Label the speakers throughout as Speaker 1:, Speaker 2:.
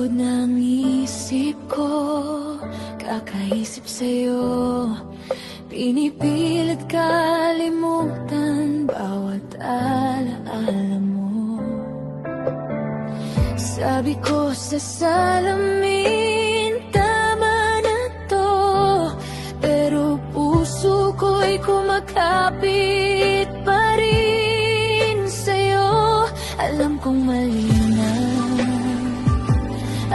Speaker 1: Pagod na ang isip ko, kakaisip sa'yo. Pinipilit kalimutan bawat alaala mo. Sabi ko sa salamin, tama na to. Pero puso ko'y kumakapit pa rin sa'yo. Alam kong mali na,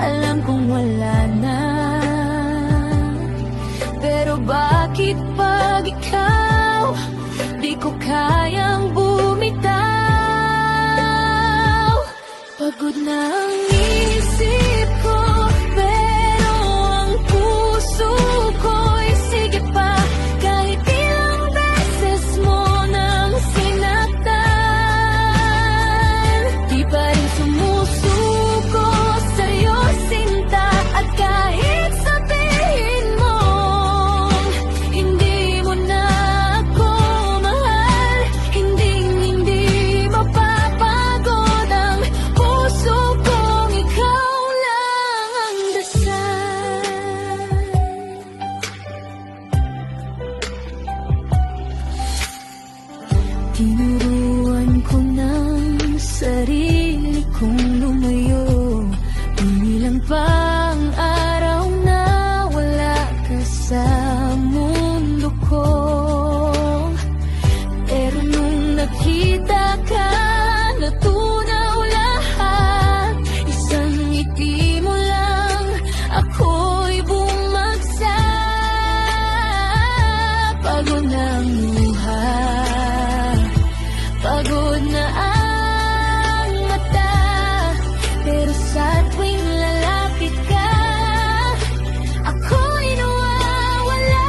Speaker 1: alam kong wala na. Pero bakit pag ikaw, di ko kayang bumitaw? Pagod na ang isip ko, pero ang puso ko'y sige pa. Kahit ilang beses mo nang sinaktan, di pa rin sumusuko sa'yo, sinta. At kahit sabihin mong hindi mo na ako mahal, hindi mapapagod ang puso kong ikaw lang ang dasal. Tinuruan ko ng sarili kong lumayo. Binilang pang araw na wala ka sa mundo ko. Pero nung nakita ka, natunaw lahat. Isang ngiti mo lang, ako'y bumagsak. Pagod na ang luha, pagod na ang mata. Pero sa tuwing lalapit ka, ako'y nawawala.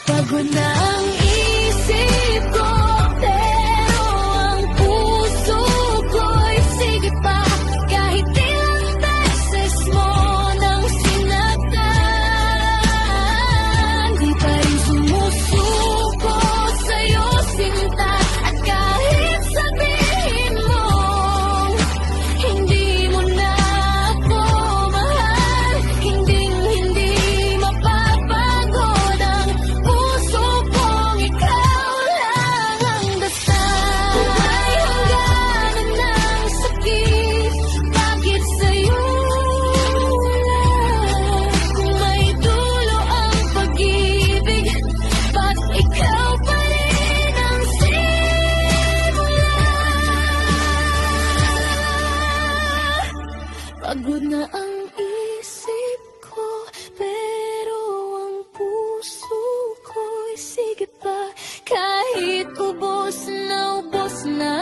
Speaker 1: Pagod na ang isip ko, pero ang puso ko'y sige pa. Kahit ilang beses mo nang sinaktan, di pa rin sumusuko sa'yo, sinta. At kahit sabihin mong hindi mo na ako mahal, hindi mapapagod ang puso kong ikaw lang ang dasal. Kung may hangganan ng sakit, bakit sa'yo wala? Kung may dulo ang pag-ibig, ba't ikaw pa rin ang simula? Pagod na ang isip ko, pero ang puso ko'y sige pa. Kahit ubos na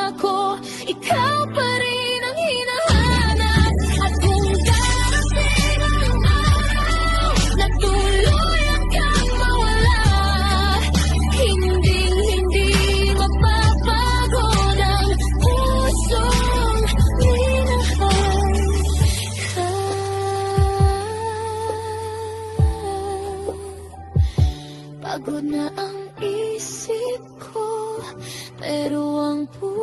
Speaker 1: ako, ikaw pa rin ang hinahanap. At kung darating ang araw na tuluyan kang mawala, hindi mapapagod ang pusong minahal ka. Pagod na ang isip ko, pero ang puso